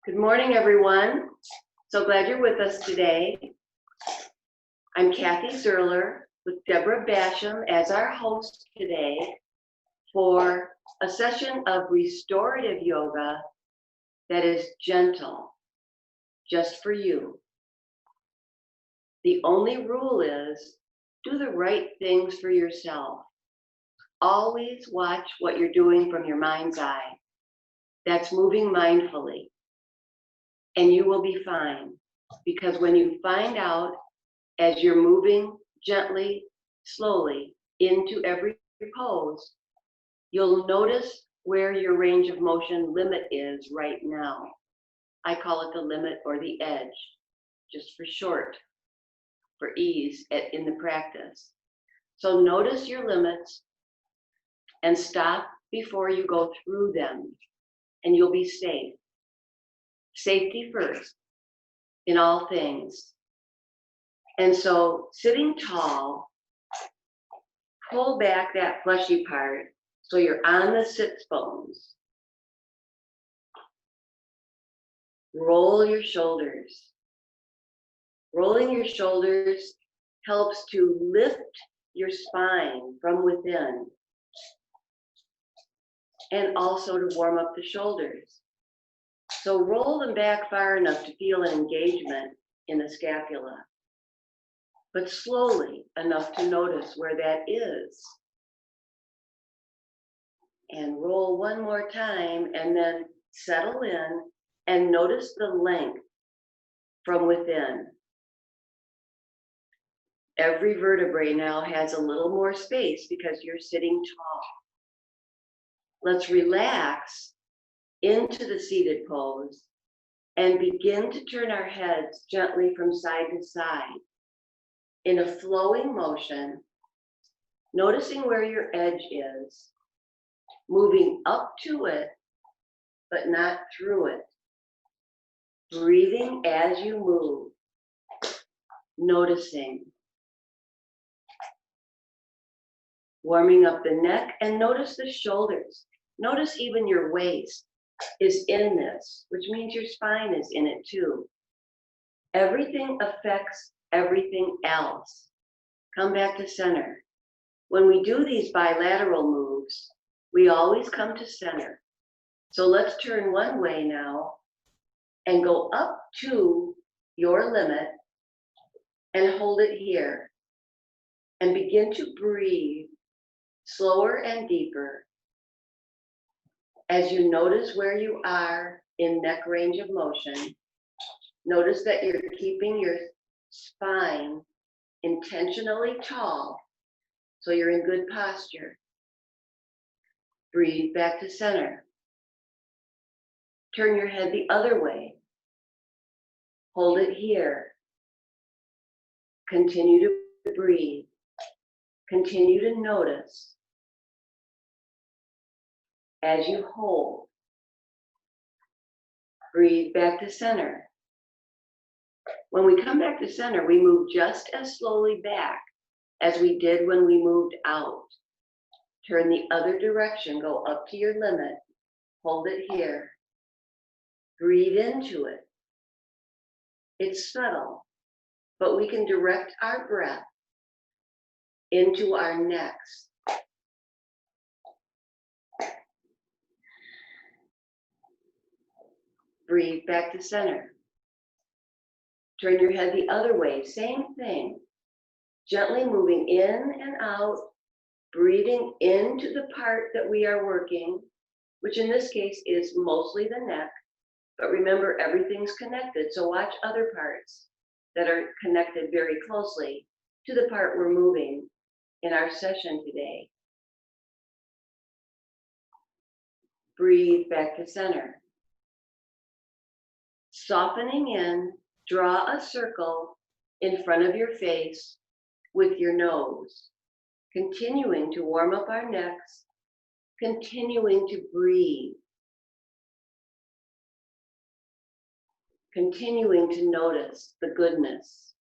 Good morning, everyone. So glad you're with us today. I'm Kathy Zerler with Deborah Basham as our host today for a session of restorative yoga that is gentle, just for you. The only rule is do the right things for yourself. Always watch what you're doing from your mind's eye. That's moving mindfully. And you will be fine, because when you find out as you're moving gently, slowly into every pose, you'll notice where your range of motion limit is right now. I call it the limit or the edge, just for short, for ease in the practice. So notice your limits and stop before you go through them, and you'll be safe. Safety first in all things. And so sitting tall, pull back that fleshy part so you're on the sits bones. Roll your shoulders. Rolling your shoulders helps to lift your spine from within and also to warm up the shoulders. So roll them back far enough to feel an engagement in the scapula, but slowly enough to notice where that is. And roll one more time and then settle in and notice the length from within. Every vertebrae now has a little more space because you're sitting tall. Let's relax into the seated pose and begin to turn our heads gently from side to side in a flowing motion, noticing where your edge is, moving up to it, but not through it. Breathing as you move, noticing. Warming up the neck and notice the shoulders. Notice even your waist is in this, which means your spine is in it too. Everything affects everything else. Come back to center. When we do these bilateral moves, we always come to center. So let's turn one way now and go up to your limit and hold it here. And begin to breathe slower and deeper as you notice where you are in neck range of motion. Notice that you're keeping your spine intentionally tall, so you're in good posture. Breathe back to center. Turn your head the other way. Hold it here. Continue to breathe. Continue to notice as you hold. Breathe back to center. When we come back to center, we move just as slowly back as we did when we moved out. Turn the other direction, go up to your limit, hold it here. Breathe into it. It's subtle, but we can direct our breath into our necks. Breathe back to center. Turn your head the other way, same thing. Gently moving in and out, breathing into the part that we are working, which in this case is mostly the neck. But remember, everything's connected, so watch other parts that are connected very closely to the part we're moving in our session today. Breathe back to center. Softening in, draw a circle in front of your face with your nose, continuing to warm up our necks, continuing to breathe, continuing to notice the goodness.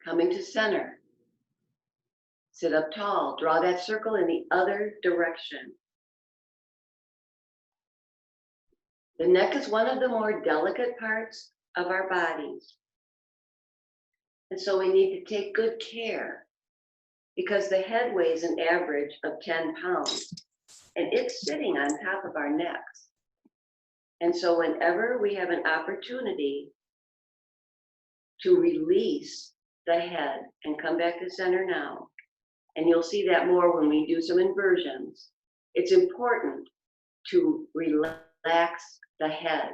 Coming to center. Sit up tall. Draw that circle in the other direction. The neck is one of the more delicate parts of our bodies. And so we need to take good care because the head weighs an average of 10 pounds and it's sitting on top of our necks. And so whenever we have an opportunity to release the head and come back to center now, and you'll see that more when we do some inversions, it's important to relax the head.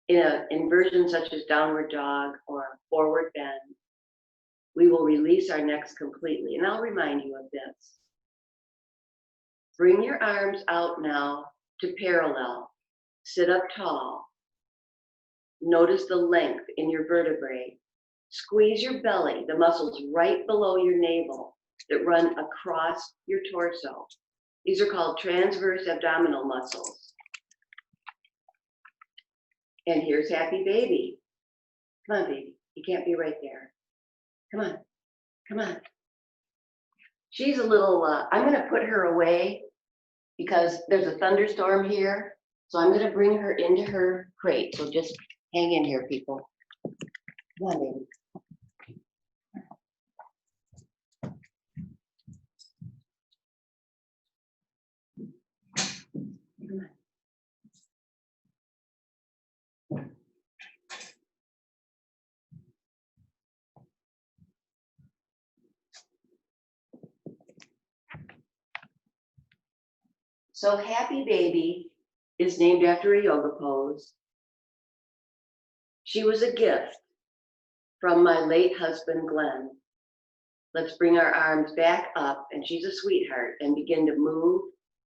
In an inversion such as downward dog or forward bend, we will release our necks completely. And I'll remind you of this. Bring your arms out now to parallel. Sit up tall. Notice the length in your vertebrae. Squeeze your belly, the muscles right below your navel that run across your torso. These are called transverse abdominal muscles. And here's happy baby. Come on, baby. You can't be right there. Come on. Come on. She's a little, I'm going to put her away because there's a thunderstorm here. So I'm going to bring her into her crate. So just hang in here, people. Come on, baby. Come on. So happy baby is named after a yoga pose. She was a gift from my late husband, Glenn. Let's bring our arms back up, and she's a sweetheart, and begin to move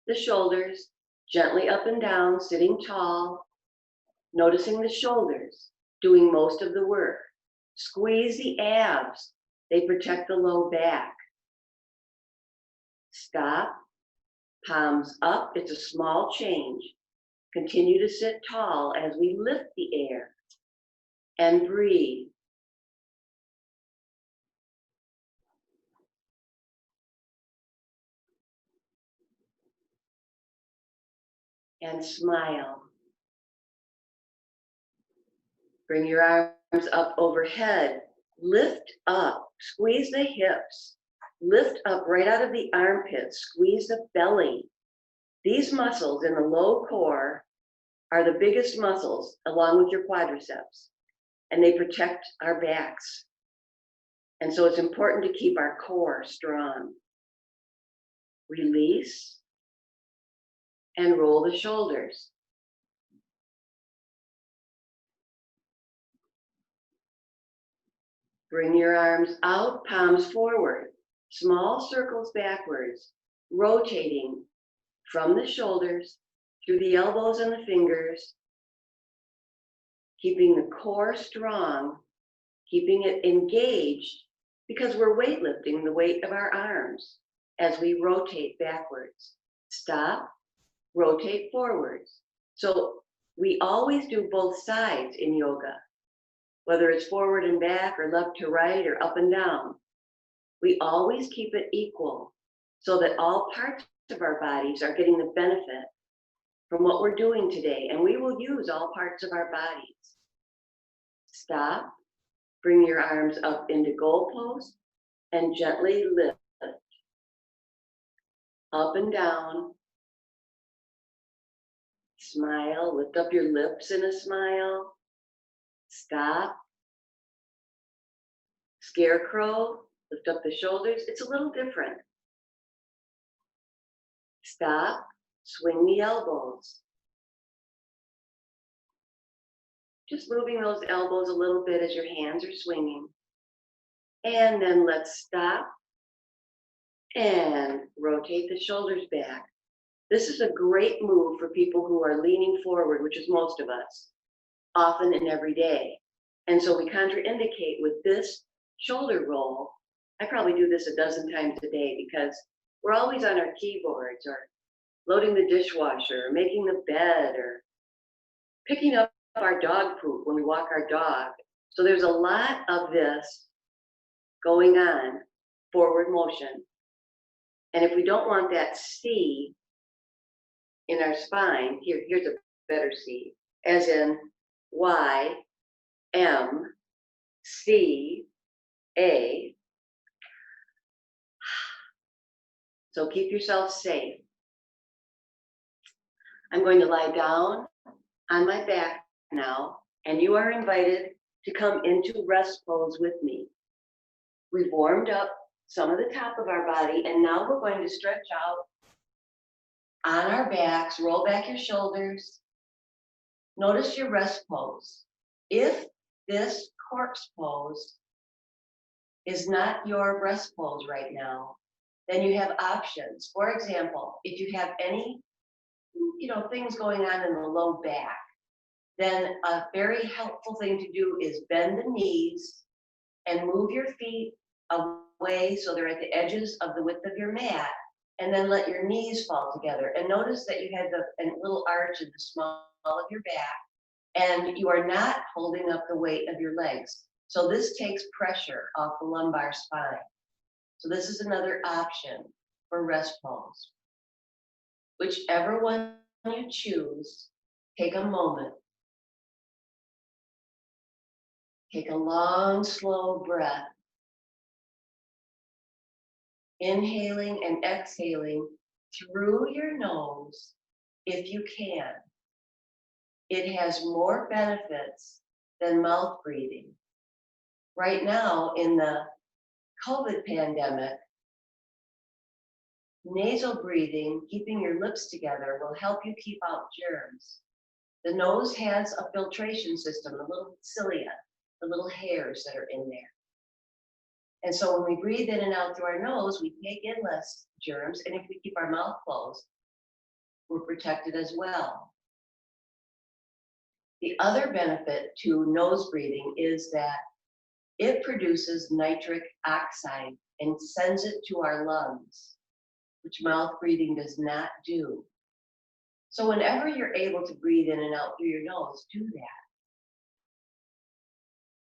the shoulders gently up and down, sitting tall, noticing the shoulders, doing most of the work. Squeeze the abs. They protect the low back. Stop. Palms up. It's a small change. Continue to sit tall as we lift the air and breathe. And smile. Bring your arms up overhead. Lift up. Squeeze the hips. Lift up right out of the armpits. Squeeze the belly. These muscles in the low core are the biggest muscles along with your quadriceps, and they protect our backs. And so it's important to keep our core strong. Release and roll the shoulders. Bring your arms out, palms forward, small circles backwards, rotating from the shoulders through the elbows and the fingers, keeping the core strong, keeping it engaged, because we're weightlifting the weight of our arms as we rotate backwards. Stop, rotate forwards. So we always do both sides in yoga, whether it's forward and back or left to right or up and down. We always keep it equal so that all parts of our bodies are getting the benefit from what we're doing today, and we will use all parts of our bodies. Stop, bring your arms up into goalpost and gently lift. Up and down. Smile, lift up your lips in a smile. Stop. Scarecrow, lift up the shoulders. It's a little different. Stop, swing the elbows. Just moving those elbows a little bit as your hands are swinging. And then let's stop and rotate the shoulders back. This is a great move for people who are leaning forward, which is most of us, often and every day. And so we contraindicate with this shoulder roll. I probably do this a dozen times a day because we're always on our keyboards or loading the dishwasher or making the bed or picking up our dog poop when we walk our dog. So there's a lot of this going on, forward motion. And if we don't want that C in our spine, here's a better C, as in Y, M, C, A. So keep yourself safe. I'm going to lie down on my back now, and you are invited to come into rest pose with me. We've warmed up some of the top of our body, and now we're going to stretch out on our backs, roll back your shoulders. Notice your rest pose. If this corpse pose is not your rest pose right now, then you have options. For example, if you have any, things going on in the low back, then a very helpful thing to do is bend the knees and move your feet away so they're at the edges of the width of your mat, and then let your knees fall together. And notice that you had a little arch in the small of your back, and you are not holding up the weight of your legs. So this takes pressure off the lumbar spine. So this is another option for rest pose. Whichever one you choose, take a moment. Take a long, slow breath. Inhaling and exhaling through your nose if you can. It has more benefits than mouth breathing. Right now, in the COVID pandemic, nasal breathing, keeping your lips together, will help you keep out germs. The nose has a filtration system, the little cilia, the little hairs that are in there. And so when we breathe in and out through our nose, we take in less germs, and if we keep our mouth closed, we're protected as well. The other benefit to nose breathing is that it produces nitric oxide and sends it to our lungs, which mouth breathing does not do. So whenever you're able to breathe in and out through your nose, do that.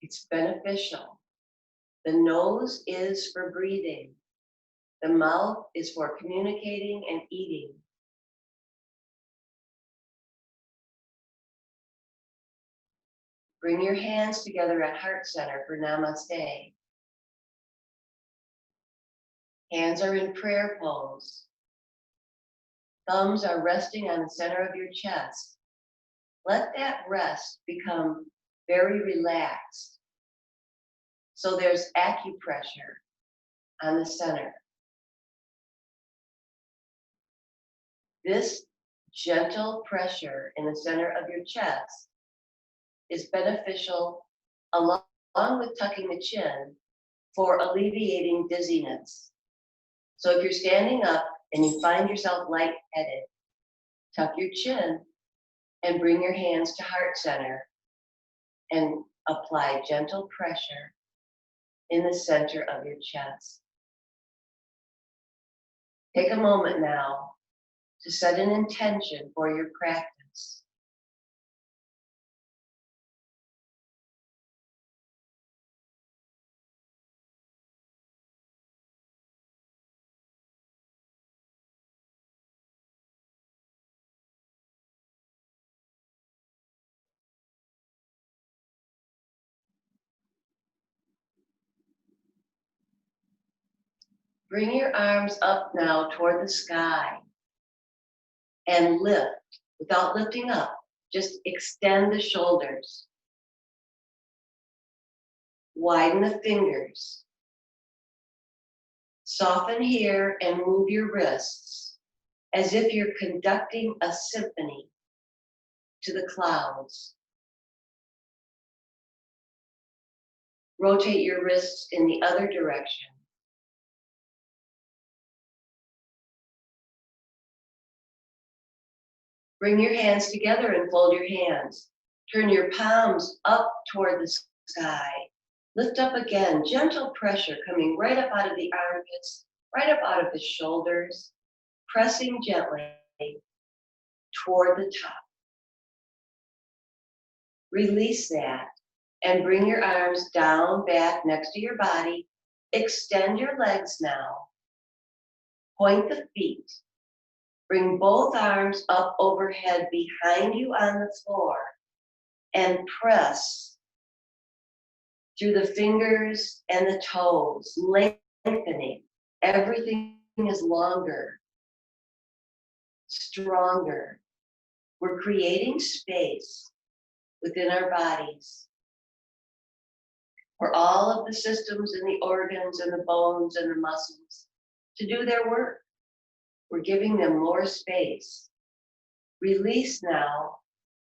It's beneficial. The nose is for breathing. The mouth is for communicating and eating. Bring your hands together at heart center for namaste. Hands are in prayer pose. Thumbs are resting on the center of your chest. Let that rest become very relaxed. So there's acupressure on the center. This gentle pressure in the center of your chest is beneficial along with tucking the chin for alleviating dizziness. So if you're standing up and you find yourself lightheaded, tuck your chin and bring your hands to heart center and apply gentle pressure in the center of your chest. Take a moment now to set an intention for your practice. Bring your arms up now toward the sky and lift. Without lifting up, just extend the shoulders. Widen the fingers. Soften here and move your wrists as if you're conducting a symphony to the clouds. Rotate your wrists in the other direction. Bring your hands together and fold your hands. Turn your palms up toward the sky. Lift up again, gentle pressure coming right up out of the armpits, right up out of the shoulders, pressing gently toward the top. Release that and bring your arms down, back next to your body Extend your legs now. Point the feet. Bring both arms up overhead behind you on the floor and press through the fingers and the toes, lengthening. Everything is longer, stronger. We're creating space within our bodies for all of the systems and the organs and the bones and the muscles to do their work. We're giving them more space. Release now.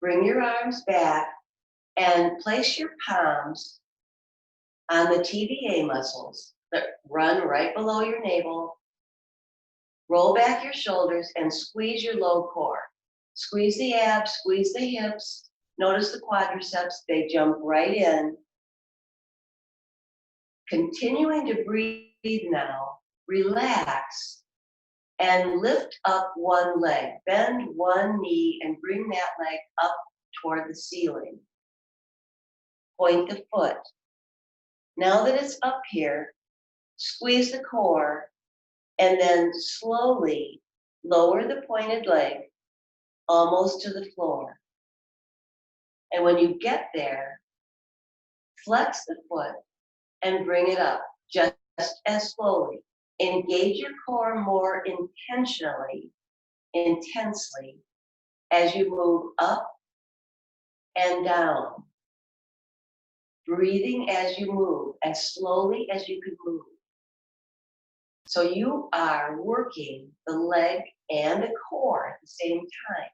Bring your arms back and place your palms on the TVA muscles that run right below your navel. Roll back your shoulders and squeeze your low core. Squeeze the abs, squeeze the hips. Notice the quadriceps, they jump right in. Continuing to breathe now, relax and lift up one leg. Bend one knee and bring that leg up toward the ceiling. Point the foot. Now that it's up here, squeeze the core and then slowly lower the pointed leg almost to the floor. And when you get there, flex the foot and bring it up just as slowly. Engage your core more intensely as you move up and down. Breathing as you move, as slowly as you could move. So you are working the leg and the core at the same time.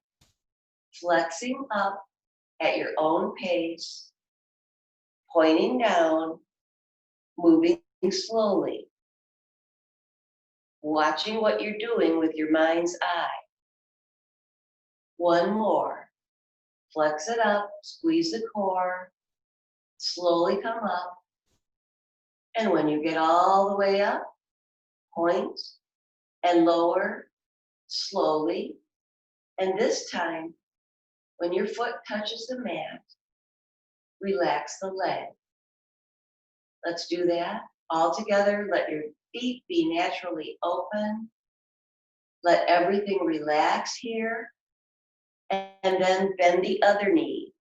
Flexing up at your own pace, pointing down, moving slowly. Watching what you're doing with your mind's eye. One more. Flex it up, squeeze the core, slowly come up. And when you get all the way up, point and lower slowly. And this time, when your foot touches the mat, relax the leg. Let's do that all together. Let your feet be naturally open. Let everything relax here. And then bend the other knee.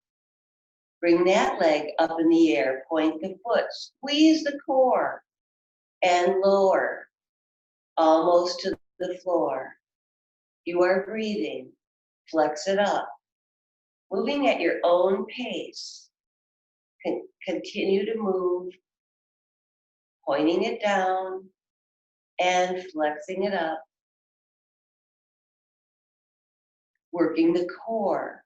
Bring that leg up in the air. Point the foot. Squeeze the core and lower almost to the floor. You are breathing. Flex it up. Moving at your own pace. Continue to move. Pointing it down and flexing it up. Working the core,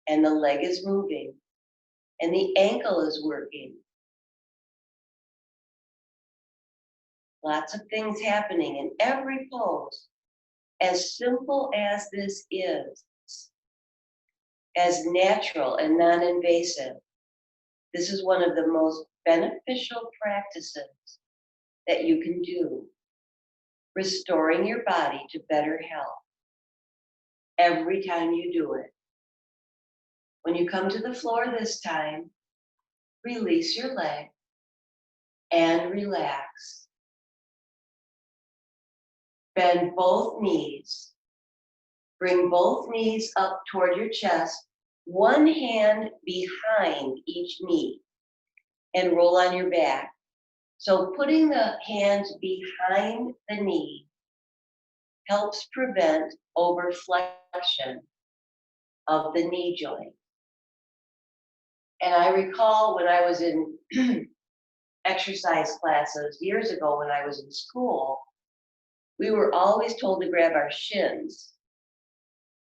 and the leg is moving, and the ankle is working. Lots of things happening in every pose. As simple as this is, as natural and non-invasive, this is one of the most beneficial practices that you can do, restoring your body to better health every time you do it. When you come to the floor this time, release your leg and relax. Bend both knees. Bring both knees up toward your chest, one hand behind each knee, and roll on your back. So putting the hands behind the knee helps prevent overflexion of the knee joint. And I recall when I was in exercise classes years ago when I was in school, we were always told to grab our shins.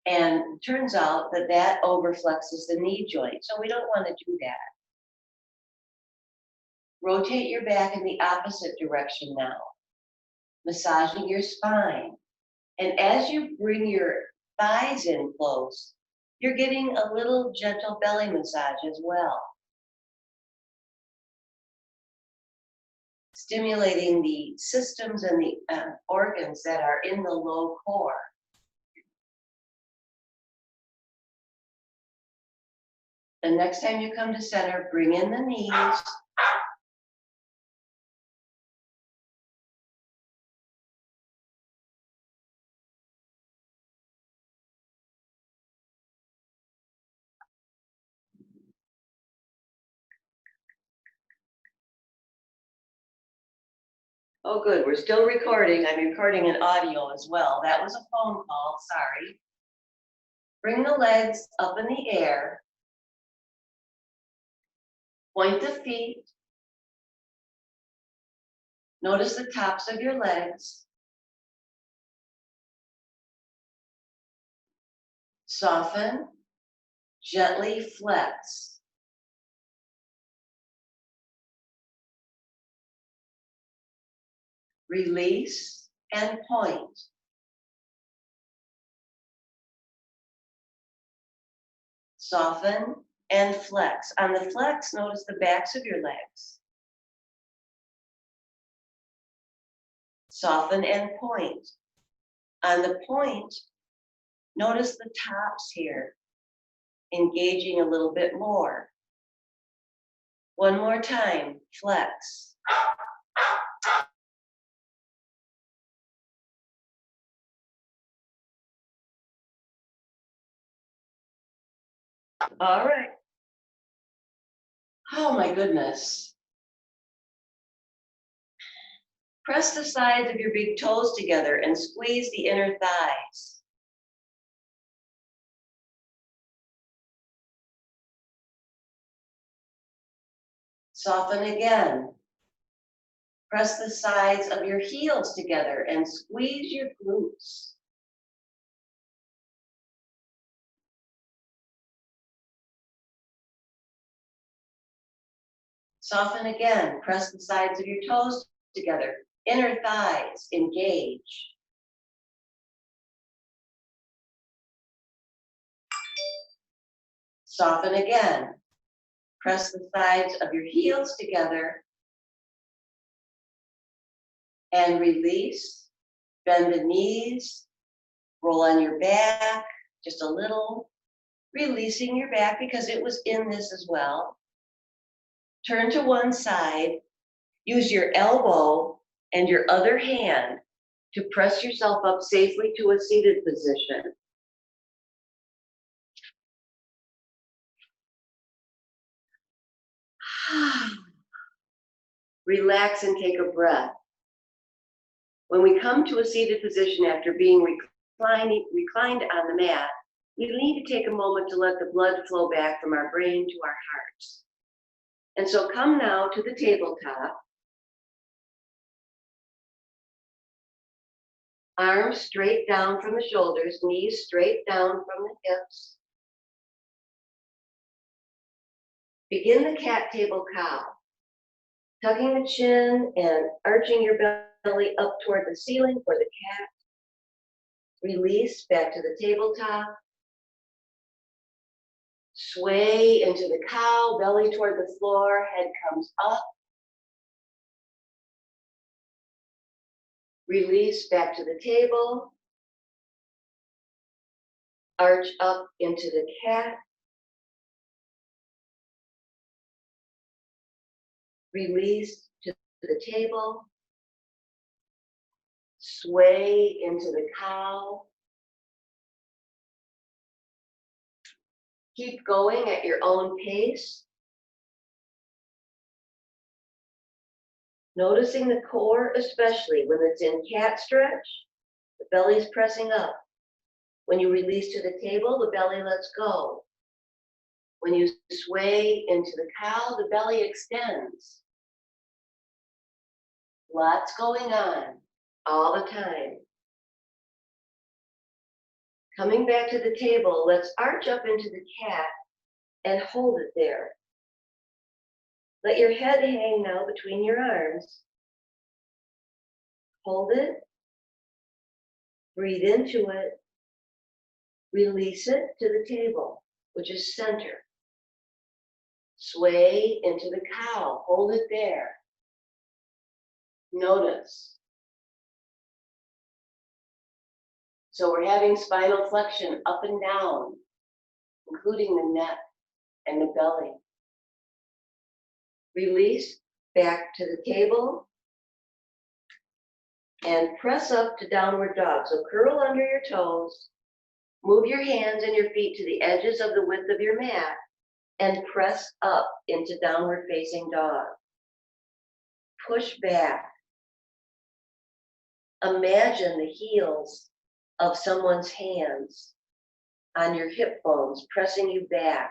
And it turns out that that overflexes the knee joint. So we don't want to do that. Rotate your back in the opposite direction now, massaging your spine. And as you bring your thighs in close, you're getting a little gentle belly massage as well. Stimulating the systems and the organs that are in the low core. The next time you come to center, bring in the knees. Oh, good. We're still recording. I'm recording an audio as well. That was a phone call. Sorry. Bring the legs up in the air. Point the feet. Notice the tops of your legs. Soften. Gently flex. Release and point. Soften and flex. On the flex, notice the backs of your legs. Soften and point. On the point, notice the tops here, engaging a little bit more. One more time, flex. All right. Oh my goodness. Press the sides of your big toes together and squeeze the inner thighs. Soften again. Press the sides of your heels together and squeeze your glutes. Soften again. Press the sides of your toes together. Inner thighs engage. Soften again. Press the sides of your heels together and release. Bend the knees. Roll on your back just a little. Releasing your back because it was in this as well. Turn to one side. Use your elbow and your other hand to press yourself up safely to a seated position. Relax and take a breath. When we come to a seated position after being reclined on the mat, we need to take a moment to let the blood flow back from our brain to our hearts. And so come now to the tabletop. Arms straight down from the shoulders, knees straight down from the hips. Begin the cat table cow. Tucking the chin and arching your belly up toward the ceiling for the cat. Release back to the tabletop. Sway into the cow, belly toward the floor, head comes up. Release back to the table. Arch up into the cat. Release to the table. Sway into the cow. Keep going at your own pace. Noticing the core, especially when it's in cat stretch, the belly's pressing up. When you release to the table, the belly lets go. When you sway into the cow, the belly extends. Lots going on all the time. Coming back to the table, let's arch up into the cat and hold it there. Let your head hang now between your arms. Hold it. Breathe into it. Release it to the table, which is center. Sway into the cow. Hold it there. Notice. So we're having spinal flexion up and down, including the neck and the belly. Release back to the table and press up to downward dog. So curl under your toes, move your hands and your feet to the edges of the width of your mat and press up into downward facing dog. Push back. Imagine the heels of someone's hands on your hip bones, pressing you back.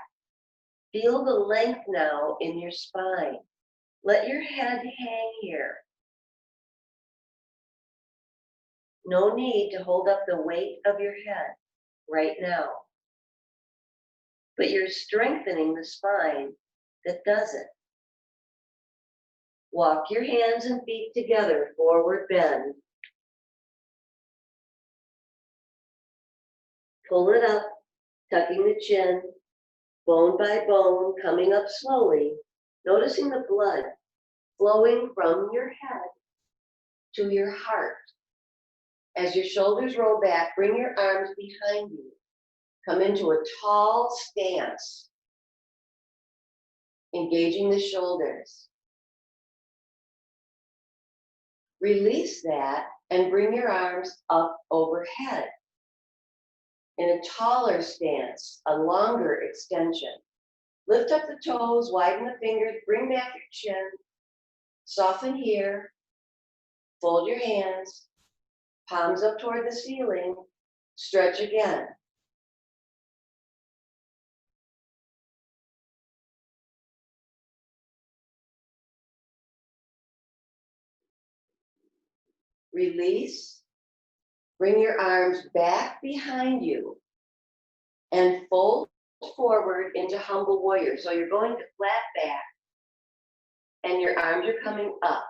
Feel the length now in your spine. Let your head hang here. No need to hold up the weight of your head right now. But you're strengthening the spine that does it. Walk your hands and feet together, forward bend. Pull it up, tucking the chin, bone by bone, coming up slowly, noticing the blood flowing from your head to your heart. As your shoulders roll back, bring your arms behind you. Come into a tall stance, engaging the shoulders. Release that and bring your arms up overhead in a taller stance, a longer extension. Lift up the toes, widen the fingers, bring back your chin, soften here, fold your hands, palms up toward the ceiling, stretch again. Release, bring your arms back behind you and fold forward into humble warrior. So you're going to flat back and your arms are coming up.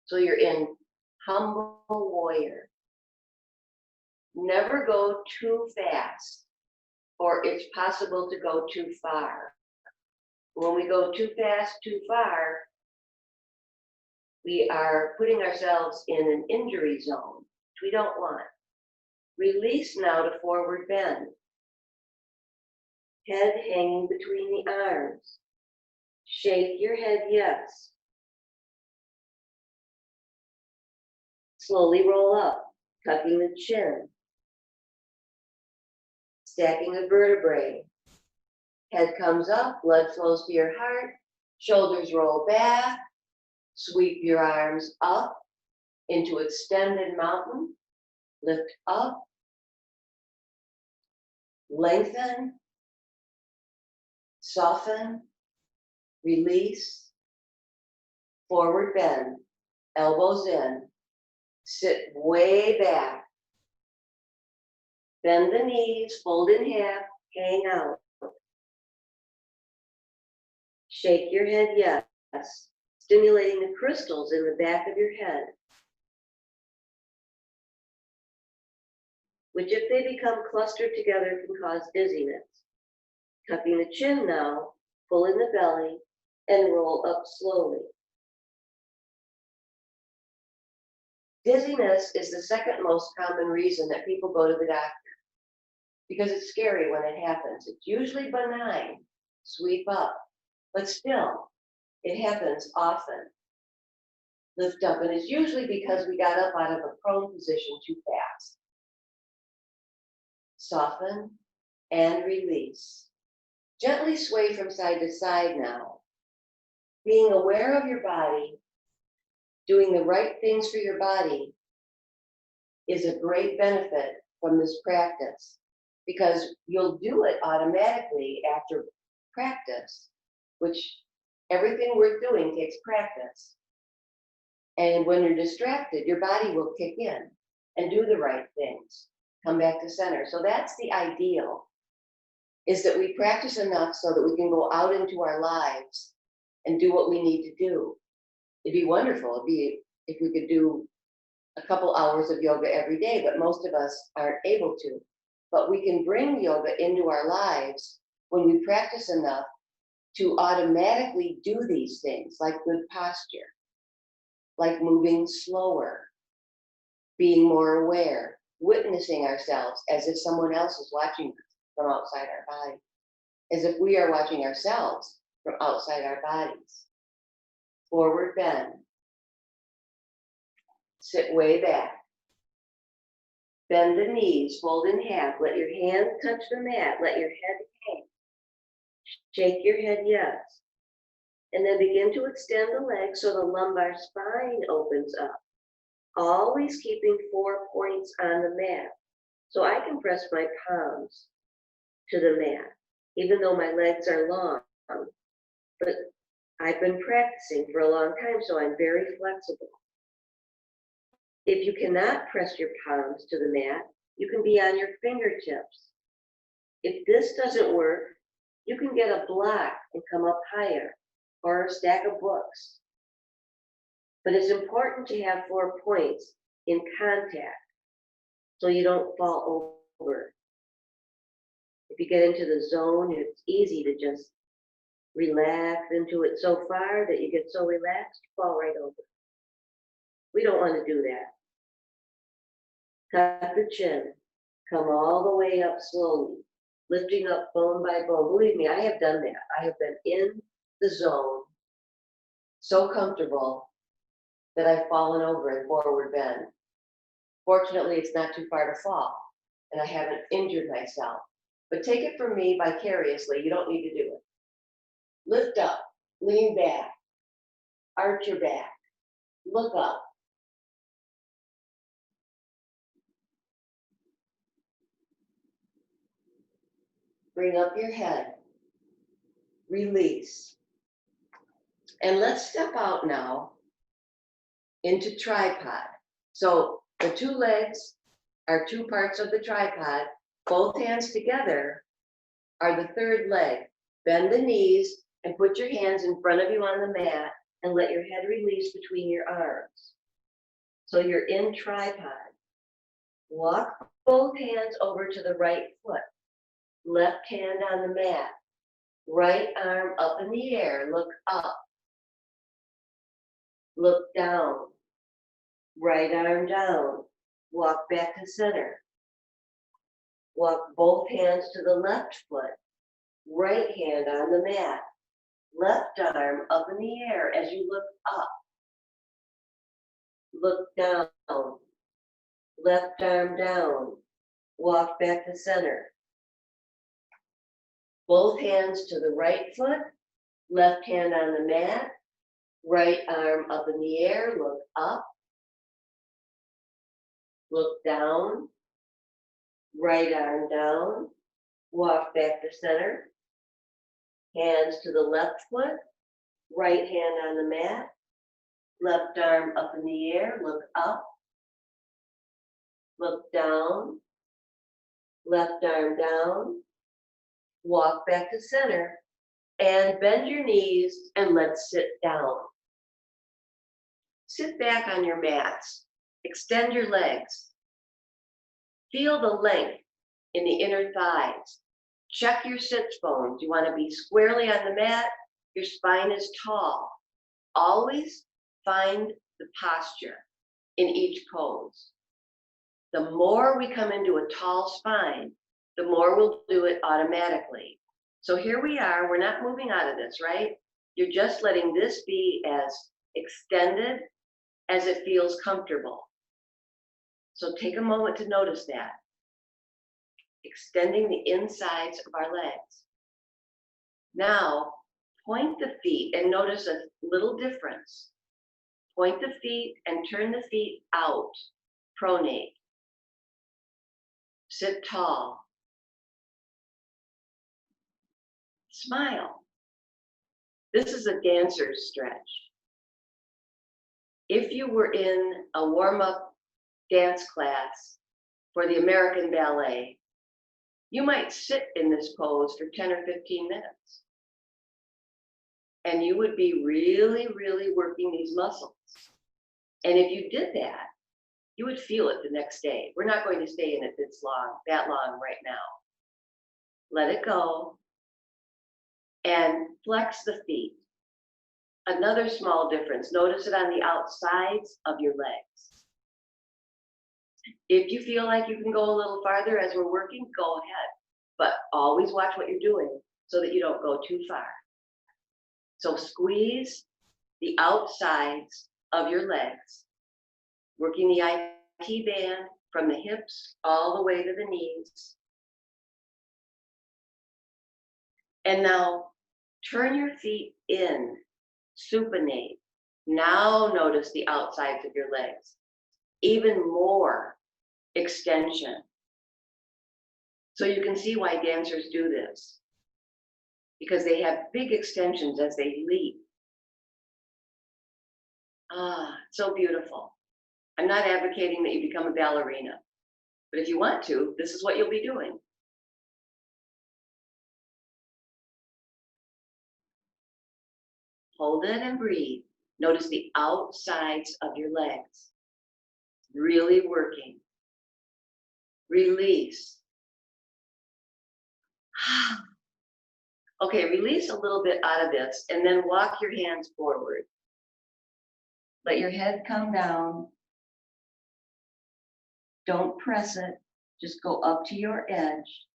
So you're in humble warrior. Never go too fast, or it's possible to go too far. When we go too fast, too far, we are putting ourselves in an injury zone, which we don't want. Release now to forward bend. Head hanging between the arms. Shake your head yes. Slowly roll up, tucking the chin. Stacking the vertebrae. Head comes up, blood flows to your heart. Shoulders roll back. Sweep your arms up into extended mountain. Lift up. Lengthen. Soften. Release. Forward bend. Elbows in. Sit way back. Bend the knees, fold in half, hang out. Shake your head yes, stimulating the crystals in the back of your head, which if they become clustered together can cause dizziness. Tucking the chin now, pull in the belly, and roll up slowly. Dizziness is the second most common reason that people go to the doctor, because it's scary when it happens. It's usually benign, sweep up, but still, it happens often. Lift up, and it's usually because we got up out of a prone position too fast. Soften and release. Gently sway from side to side now. Being aware of your body, doing the right things for your body is a great benefit from this practice, because you'll do it automatically after practice, which everything worth doing takes practice. And when you're distracted, your body will kick in and do the right things, come back to center. So that's the ideal, is that we practice enough so that we can go out into our lives and do what we need to do. It'd be wonderful if we could do a couple hours of yoga every day, but most of us aren't able to. But we can bring yoga into our lives when we practice enough to automatically do these things, like good posture, like moving slower, being more aware, witnessing ourselves as if someone else is watching us from outside our body, as if we are watching ourselves from outside our bodies. Forward bend. Sit way back. Bend the knees, fold in half. Let your hands touch the mat. Let your head hang. Shake your head yes. And then begin to extend the legs so the lumbar spine opens up. always keeping 4 points on the mat. So I can press my palms to the mat, even though my legs are long. But I've been practicing for a long time, so I'm very flexible. If you cannot press your palms to the mat, you can be on your fingertips. If this doesn't work, you can get a block and come up higher, or a stack of books. But it's important to have 4 points in contact so you don't fall over. If you get into the zone, it's easy to just relax into it so far that you get so relaxed, you fall right over. We don't want to do that. Tuck the chin, come all the way up slowly, lifting up bone by bone. Believe me, I have done that. I have been in the zone, so comfortable that I've fallen over in forward bend. Fortunately, it's not too far to fall, and I haven't injured myself. But take it from me vicariously, you don't need to do it. Lift up, lean back, arch your back, look up. Bring up your head, release. And let's step out now into tripod. So the 2 legs are 2 parts of the tripod. Both hands together are the 3rd leg. Bend the knees and put your hands in front of you on the mat and let your head release between your arms. So you're in tripod. Walk both hands over to the right foot. Left hand on the mat. Right arm up in the air. Look up. Look down. Right arm down. Walk back to center. Walk both hands to the left foot. Right hand on the mat. Left arm up in the air as you look up. Look down. Left arm down. Walk back to center. Both hands to the right foot. Left hand on the mat. Right arm up in the air. Look up. Look down. Right arm down. Walk back to center. Hands to the left foot. Right hand on the mat. Left arm up in the air. Look up. Look down. Left arm down. Walk back to center. And bend your knees and let's sit down. Sit back on your mats. Extend your legs. Feel the length in the inner thighs. Check your sits bones. You want to be squarely on the mat. Your spine is tall. Always find the posture in each pose. The more we come into a tall spine, the more we'll do it automatically. So here we are. We're not moving out of this, right? You're just letting this be as extended as it feels comfortable. So take a moment to notice that. Extending the insides of our legs. Now, point the feet and notice a little difference. Point the feet and turn the feet out, pronate. Sit tall. Smile. This is a dancer's stretch. If you were in a warm-up dance class for the American Ballet, you might sit in this pose for 10 or 15 minutes. And you would be really, really working these muscles. And if you did that, you would feel it the next day. We're not going to stay in it that long right now. Let it go. And flex the feet. Another small difference, notice it on the outsides of your legs. If you feel like you can go a little farther as we're working, go ahead. But always watch what you're doing so that you don't go too far. So squeeze the outsides of your legs, working the IT band from the hips all the way to the knees. And now turn your feet in, supinate. Now notice the outsides of your legs. even more extension. So you can see why dancers do this, because they have big extensions as they leap. Ah, so beautiful. I'm not advocating that you become a ballerina, but if you want to, this is what you'll be doing. Hold it and breathe. Notice the outsides of your legs. Really working. Release. Okay, release a little bit out of this and then walk your hands forward. Let your head come down. Don't press it. Just go up to your edge.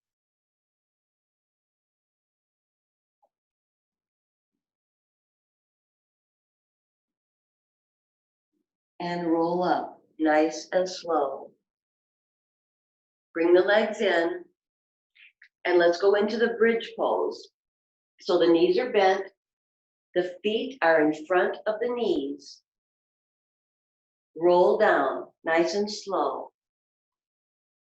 And roll up, nice and slow. Bring the legs in, and let's go into the bridge pose. So the knees are bent, the feet are in front of the knees. Roll down, nice and slow.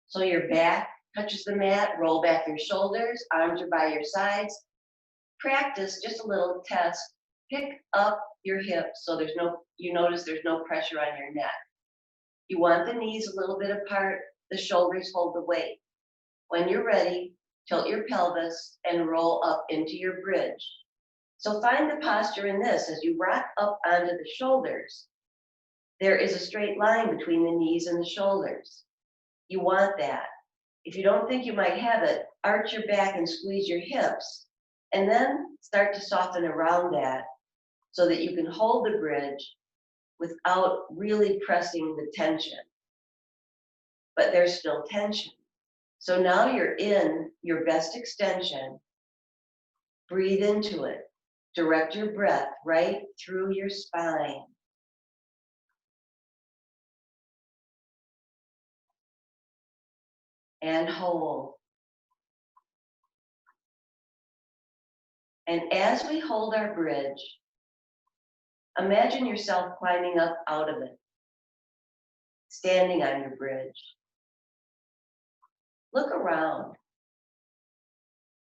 So your back touches the mat, roll back your shoulders, arms are by your sides. Practice just a little test. Pick up your hips so you notice there's no pressure on your neck. You want the knees a little bit apart, the shoulders hold the weight. When you're ready, tilt your pelvis and roll up into your bridge. So find the posture in this as you rock up onto the shoulders. There is a straight line between the knees and the shoulders. You want that. If you don't think you might have it, arch your back and squeeze your hips, and then start to soften around that so that you can hold the bridge without really pressing the tension. But there's still tension. So now you're in your best extension. Breathe into it. Direct your breath right through your spine. And hold. And as we hold our bridge, imagine yourself climbing up out of it, standing on your bridge. Look around.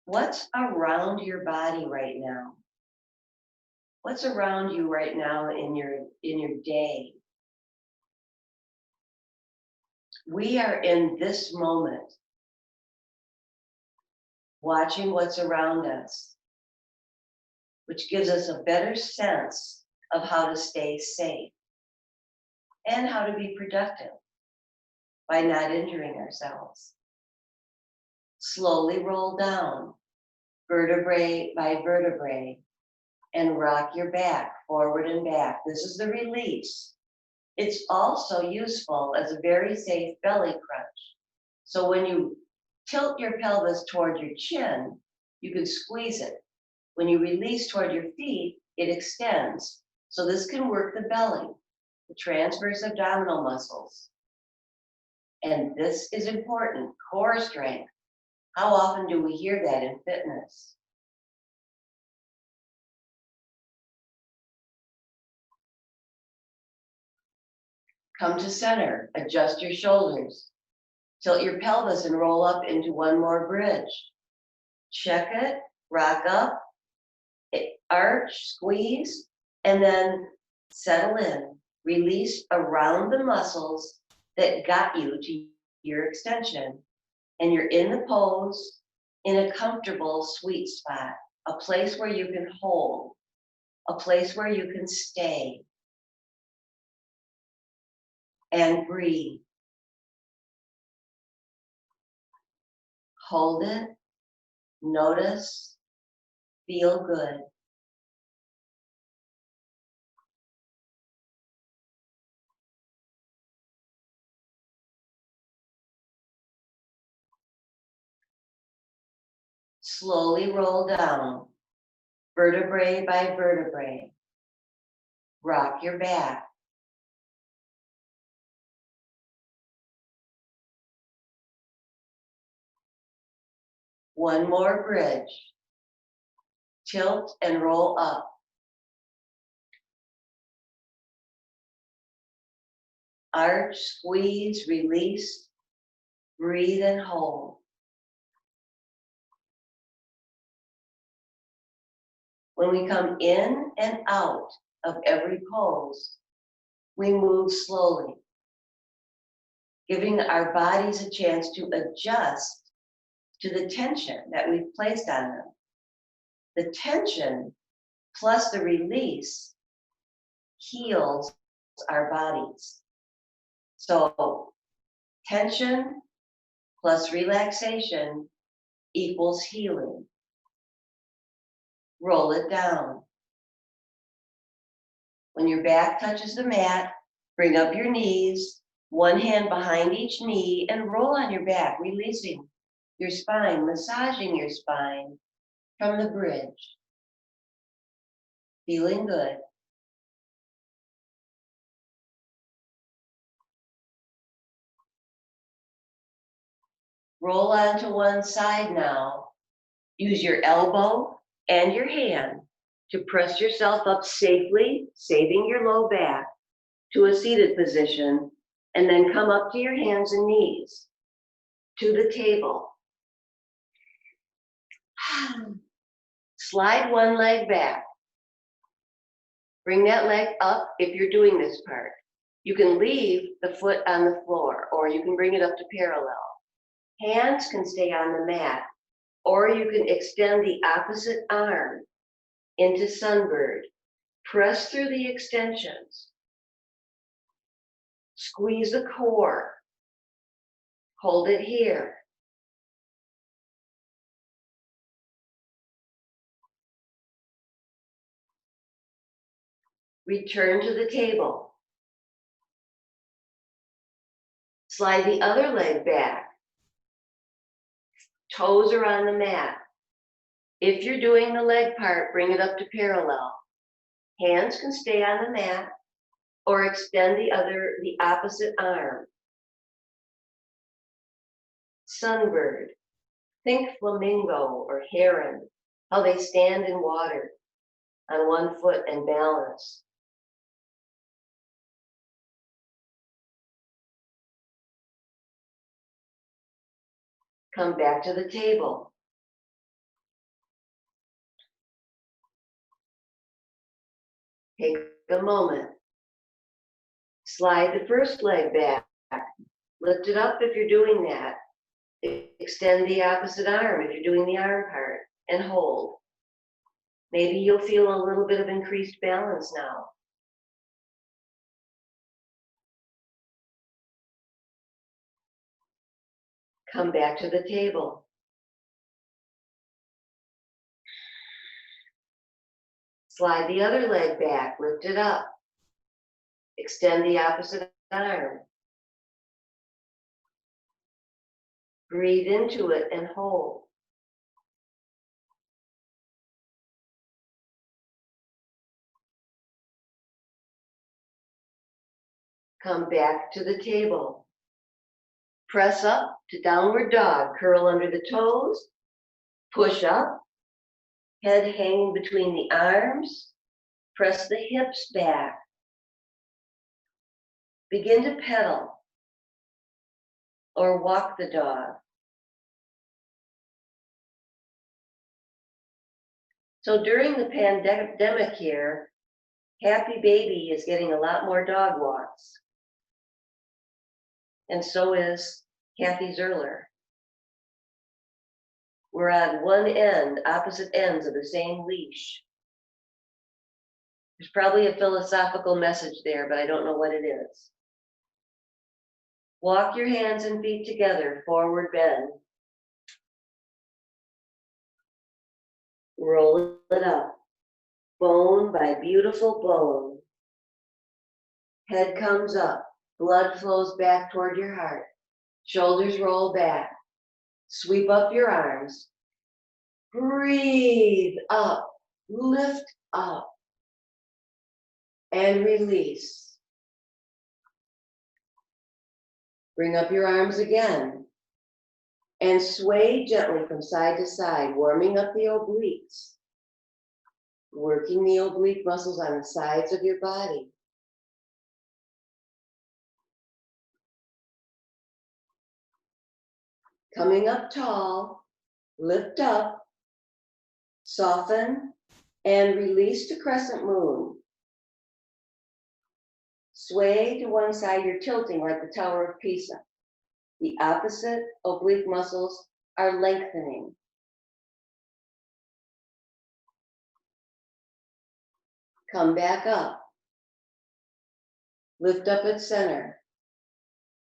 What's around your body right now? What's around you right now in your day? We are in this moment, watching what's around us, which gives us a better sense of how to stay safe and how to be productive by not injuring ourselves. Slowly roll down, vertebrae by vertebrae, and rock your back forward and back. This is the release. It's also useful as a very safe belly crunch. So when you tilt your pelvis toward your chin, you can squeeze it. When you release toward your feet, it extends. So this can work the belly, the transverse abdominal muscles. And this is important, core strength. How often do we hear that in fitness? Come to center, adjust your shoulders. Tilt your pelvis and roll up into one more bridge. Check it, rock up, arch, squeeze, and then settle in. Release around the muscles that got you to your extension. And you're in the pose in a comfortable sweet spot, a place where you can hold, a place where you can stay. And breathe. Hold it, notice, feel good. Slowly roll down, vertebrae by vertebrae. Rock your back. One more bridge. Tilt and roll up. Arch, squeeze, release, breathe and hold. When we come in and out of every pose, we move slowly, giving our bodies a chance to adjust to the tension that we've placed on them. The tension plus the release heals our bodies. So tension plus relaxation equals healing. Roll it down. When your back touches the mat, bring up your knees, one hand behind each knee, and roll on your back, releasing your spine, massaging your spine from the bridge. Feeling good. Roll onto one side now. Use your elbow and your hand to press yourself up safely, saving your low back, to a seated position, and then come up to your hands and knees to the table. Slide one leg back. Bring that leg up if you're doing this part. You can leave the foot on the floor, or you can bring it up to parallel. Hands can stay on the mat, or you can extend the opposite arm into sunbird. Press through the extensions. Squeeze the core. Hold it here. Return to the table. Slide the other leg back. Toes are on the mat. If you're doing the leg part, bring it up to parallel. Hands can stay on the mat or extend the opposite arm. Sunbird. Think flamingo or heron, how they stand in water on one foot and balance. Come back to the table. Take a moment. Slide the first leg back. Lift it up if you're doing that. Extend the opposite arm if you're doing the arm part, and hold. Maybe you'll feel a little bit of increased balance now. Come back to the table. Slide the other leg back, lift it up. Extend the opposite arm. Breathe into it and hold. Come back to the table. Press up to downward dog. Curl under the toes. Push up. Head hanging between the arms. Press the hips back. Begin to pedal or walk the dog. So during the pandemic here, Happy Baby is getting a lot more dog walks. And so is Kathy Zerler. We're on one end, opposite ends of the same leash. There's probably a philosophical message there, but I don't know what it is. Walk your hands and feet together, forward bend. Roll it up, bone by beautiful bone. Head comes up, blood flows back toward your heart. Shoulders roll back. Sweep up your arms. Breathe up, lift up, and release. Bring up your arms again and sway gently from side to side, warming up the obliques, working the oblique muscles on the sides of your body. Coming up tall, lift up, soften, and release to crescent moon. Sway to one side, you're tilting like the Tower of Pisa. The opposite oblique muscles are lengthening. Come back up. Lift up at center.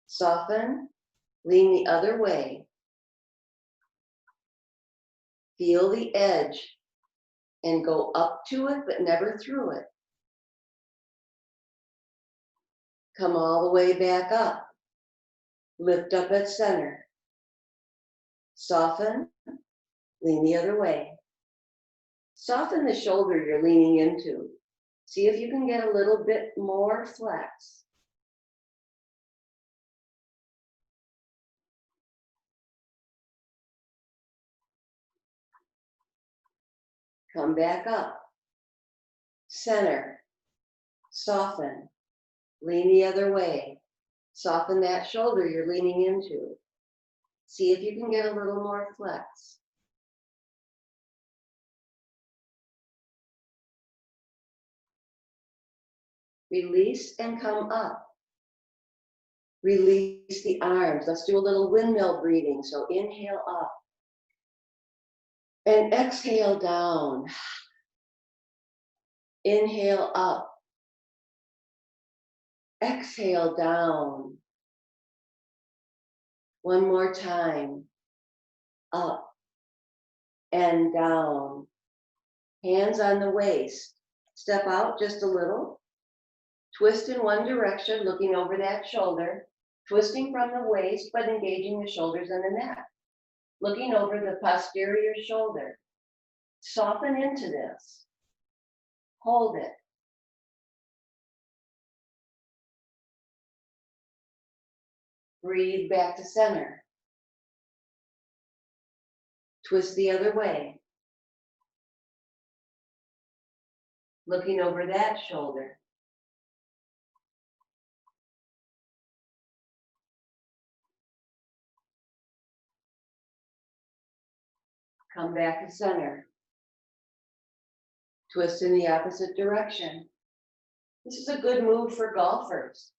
Soften, lean the other way. Feel the edge and go up to it, but never through it. Come all the way back up. Lift up at center. Soften, lean the other way. Soften the shoulder you're leaning into. See if you can get a little bit more flex. Come back up. Center. Soften. Lean the other way. Soften that shoulder you're leaning into. See if you can get a little more flex. Release and come up. Release the arms. Let's do a little windmill breathing. So inhale up. And exhale down. Inhale up. Exhale down. One more time. Up and down. Hands on the waist. Step out just a little. Twist in one direction, looking over that shoulder. Twisting from the waist, but engaging the shoulders and the neck. Looking over the posterior shoulder. Soften into this. Hold it. Breathe back to center. Twist the other way. Looking over that shoulder. Come back to center. Twist in the opposite direction. This is a good move for golfers.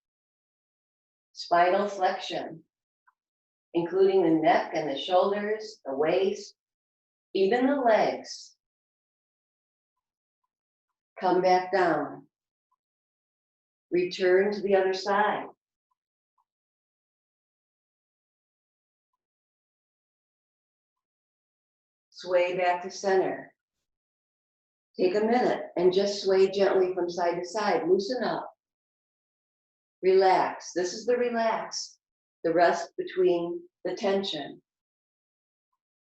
Spinal flexion, including the neck and the shoulders, the waist, even the legs. Come back down. Return to the other side. Sway back to center. Take a minute and just sway gently from side to side. Loosen up. Relax. This is the relax. The rest between the tension.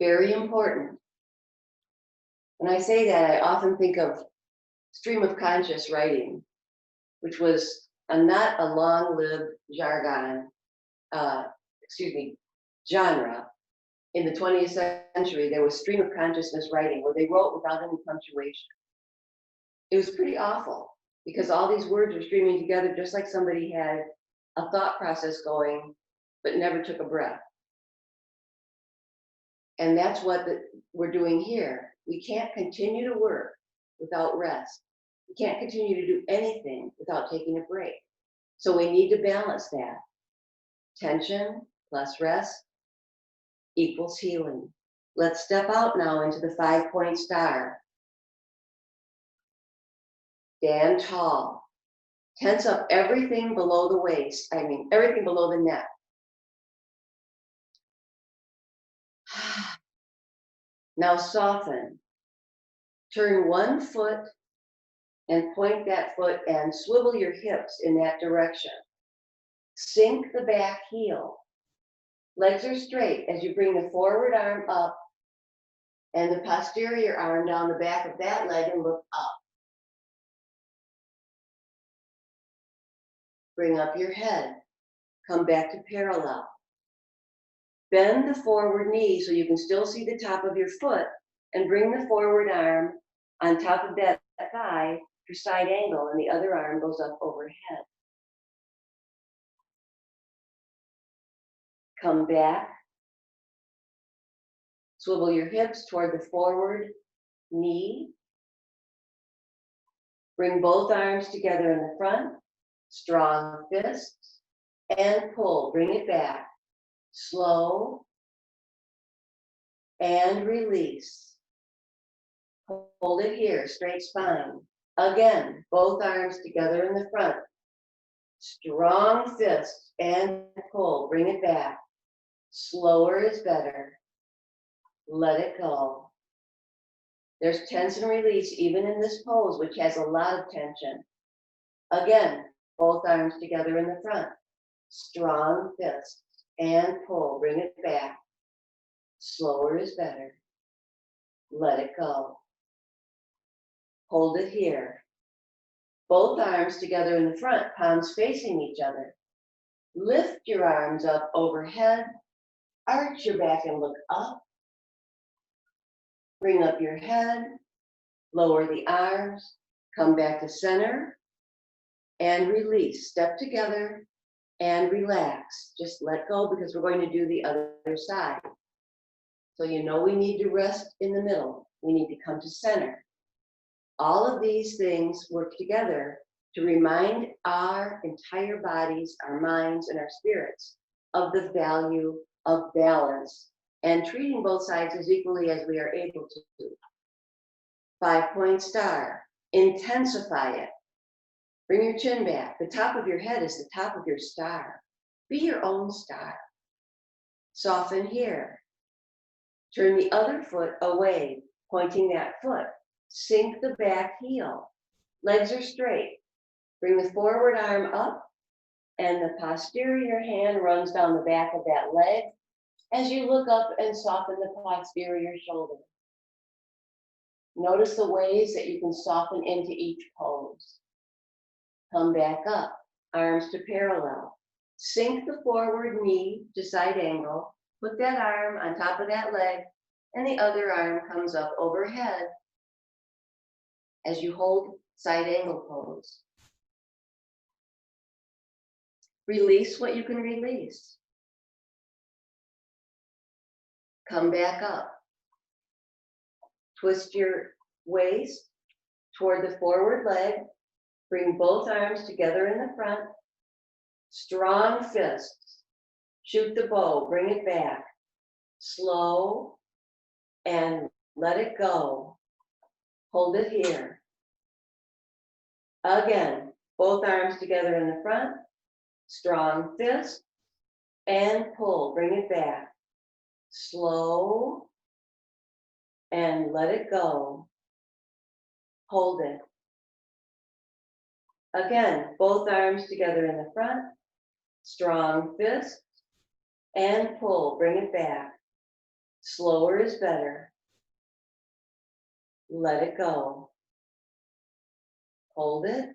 Very important. When I say that, I often think of stream of conscious writing, which was not a long-lived genre. In the 20th century, there was stream of consciousness writing where they wrote without any punctuation. It was pretty awful because all these words were streaming together just like somebody had a thought process going, but never took a breath. And that's what we're doing here. We can't continue to work without rest. We can't continue to do anything without taking a break. So we need to balance that. Tension plus rest equals healing. Let's step out now into the 5-point star. Stand tall. Tense up everything below the waist. Everything below the neck. Now soften. Turn one foot and point that foot and swivel your hips in that direction. Sink the back heel. Legs are straight as you bring the forward arm up and the posterior arm down the back of that leg and look up. Bring up your head. Come back to parallel. Bend the forward knee so you can still see the top of your foot and bring the forward arm on top of that thigh for side angle and the other arm goes up overhead. Come back Swivel your hips toward the forward knee. Bring both arms together in the front, strong fists, and pull. Bring it back. Slow and release. Hold it here, straight spine. Again, both arms together in the front. Strong fists and pull. Bring it back. Slower is better. Let it go. There's tense and release even in this pose, which has a lot of tension. Again, both arms together in the front. Strong fists and pull. Bring it back. Slower is better. Let it go. Hold it here. Both arms together in the front, palms facing each other. Lift your arms up overhead. Arch your back and look up. Bring up your head. Lower the arms. Come back to center. And release. Step together and relax. Just let go because we're going to do the other side. So you know we need to rest in the middle. We need to come to center. All of these things work together to remind our entire bodies, our minds, and our spirits of the value of balance and treating both sides as equally as we are able to. 5-point star. Intensify it. Bring your chin back. The top of your head is the top of your star. Be your own star. Soften here. Turn the other foot away, pointing that foot. Sink the back heel. Legs are straight. Bring the forward arm up, and the posterior hand runs down the back of that leg as you look up and soften the posterior shoulder. Notice the ways that you can soften into each pose. Come back up, arms to parallel. Sink the forward knee to side angle. Put that arm on top of that leg, and the other arm comes up overhead as you hold side angle pose. Release what you can release. Come back up. Twist your waist toward the forward leg. Bring both arms together in the front. Strong fists. Shoot the bow. Bring it back. Slow and let it go. Hold it here. Again, both arms together in the front. Strong fist and pull. Bring it back. Slow and let it go. Hold it. Again, both arms together in the front. Strong fist and pull. Bring it back. Slower is better. Let it go. Hold it.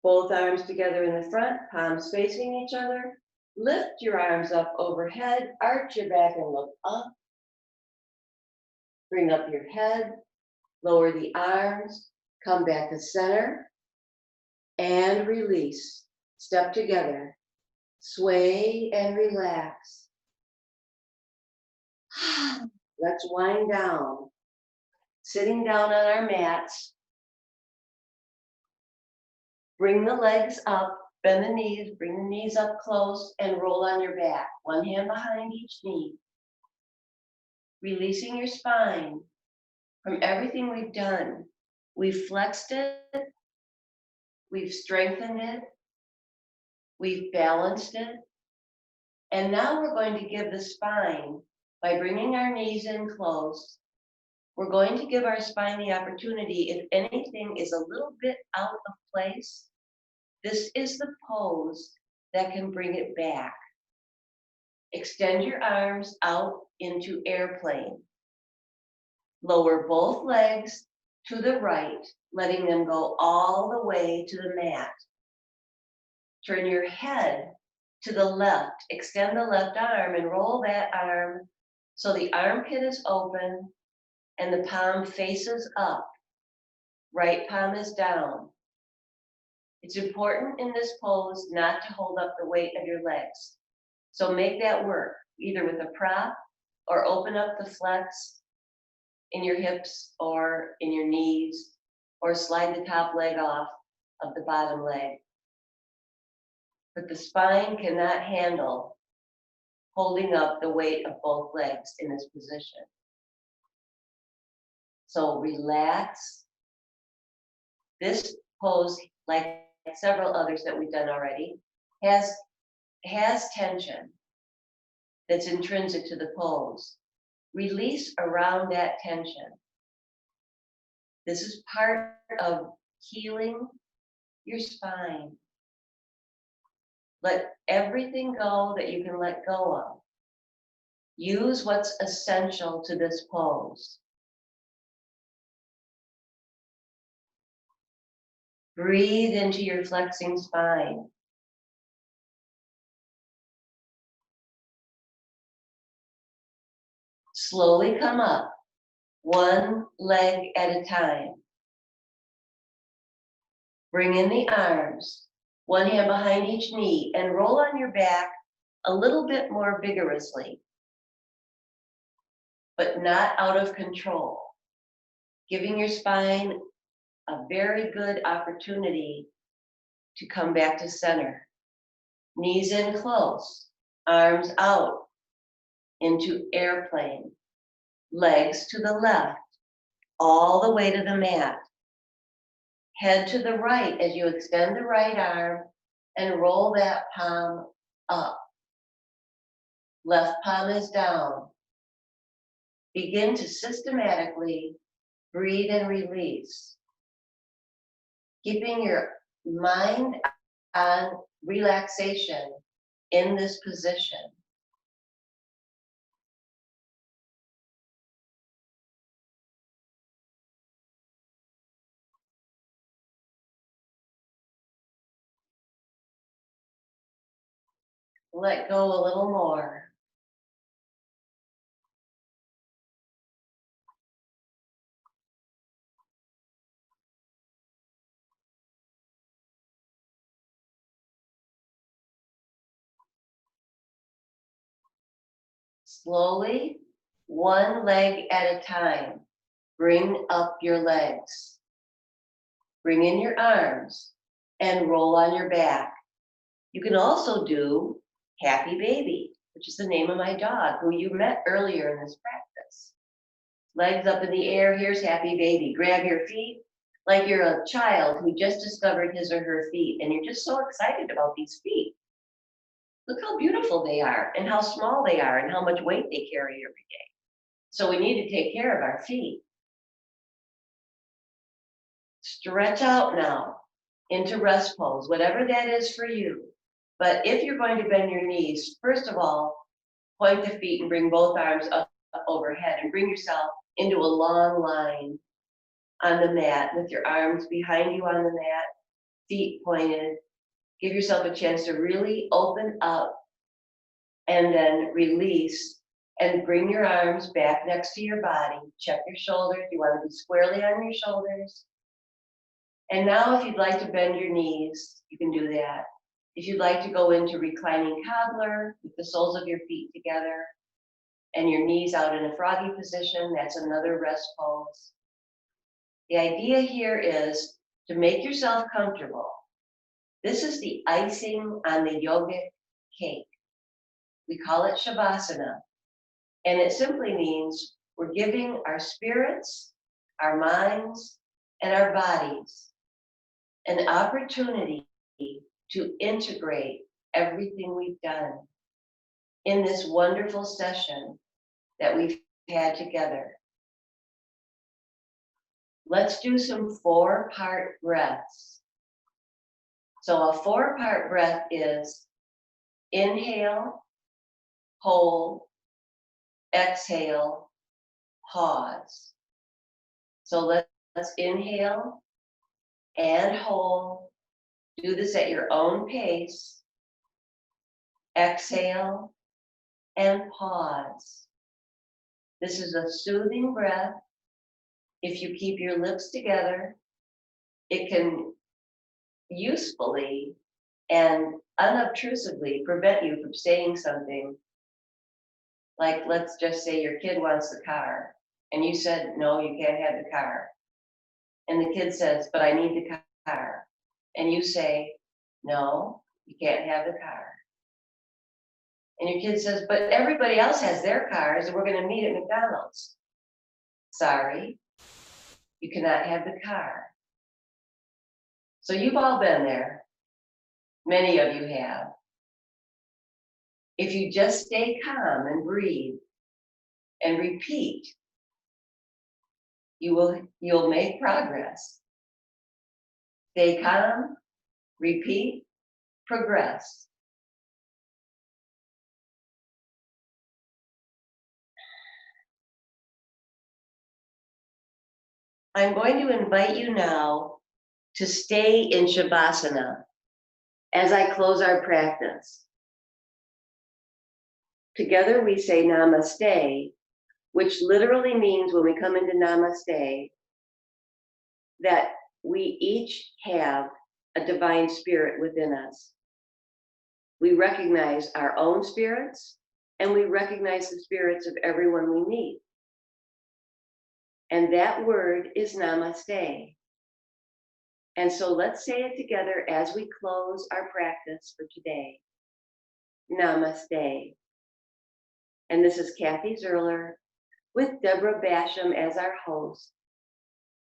Both arms together in the front, palms facing each other. Lift your arms up overhead, arch your back and look up. Bring up your head, lower the arms, come back to center, and release. Step together, sway and relax. Let's wind down. Sitting down on our mats. Bring the legs up, bend the knees, bring the knees up close and roll on your back. One hand behind each knee. Releasing your spine from everything we've done. We've flexed it, we've strengthened it, we've balanced it. And now we're going to give the spine, by bringing our knees in close, we're going to give our spine the opportunity, if anything is a little bit out of place, this is the pose that can bring it back. Extend your arms out into airplane. Lower both legs to the right, letting them go all the way to the mat. Turn your head to the left. Extend the left arm and roll that arm so the armpit is open and the palm faces up. Right palm is down. It's important in this pose not to hold up the weight of your legs. So make that work, either with a prop or open up the flex in your hips or in your knees, or slide the top leg off of the bottom leg. But the spine cannot handle holding up the weight of both legs in this position. So relax. This pose, like several others that we've done already, has tension that's intrinsic to the pose. Release around that tension. This is part of healing your spine. Let everything go that you can let go of. Use what's essential to this pose. Breathe into your flexing spine. Slowly come up, one leg at a time. Bring in the arms, one hand behind each knee, and roll on your back a little bit more vigorously, but not out of control. Giving your spine a very good opportunity to come back to center. Knees in close, arms out into airplane, legs to the left, all the way to the mat. Head to the right as you extend the right arm and roll that palm up. Left palm is down. Begin to systematically breathe and release. Keeping your mind on relaxation in this position. Let go a little more. Slowly, one leg at a time, bring up your legs. Bring in your arms and roll on your back. You can also do Happy Baby, which is the name of my dog, who you met earlier in this practice. Legs up in the air, here's Happy Baby. Grab your feet like you're a child who just discovered his or her feet, and you're just so excited about these feet. Look how beautiful they are, and how small they are, and how much weight they carry every day. So we need to take care of our feet. Stretch out now into rest pose, whatever that is for you. But if you're going to bend your knees, first of all, point the feet and bring both arms up overhead and bring yourself into a long line on the mat with your arms behind you on the mat, feet pointed. Give yourself a chance to really open up and then release and bring your arms back next to your body. Check your shoulders. You want to be squarely on your shoulders. And now if you'd like to bend your knees, you can do that. If you'd like to go into reclining cobbler with the soles of your feet together and your knees out in a froggy position, that's another rest pose. The idea here is to make yourself comfortable. This is the icing on the yogic cake. We call it Shavasana. And it simply means we're giving our spirits, our minds, and our bodies an opportunity to integrate everything we've done in this wonderful session that we've had together. Let's do some 4-part breaths. So a 4-part breath is inhale, hold, exhale, pause. So let's inhale and hold. Do this at your own pace. Exhale and pause. This is a soothing breath. If you keep your lips together, it can usefully and unobtrusively prevent you from saying something Like, let's just say your kid wants the car, and you said, no, you can't have the car. And the kid says, but I need the car. And you say, no, you can't have the car. And your kid says, but everybody else has their cars, and we're gonna meet at McDonald's. Sorry, you cannot have the car. So you've all been there. Many of you have. If you just stay calm and breathe and repeat, you'll make progress. Stay calm, repeat, progress. I'm going to invite you now to stay in Shavasana as I close our practice. Together we say Namaste, which literally means when we come into Namaste, that we each have a divine spirit within us. We recognize our own spirits, and we recognize the spirits of everyone we meet. And that word is Namaste. And so let's say it together as we close our practice for today. Namaste. And this is Kathy Zerler with Deborah Basham as our host,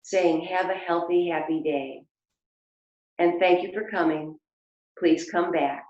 saying have a healthy, happy day. And thank you for coming. Please come back.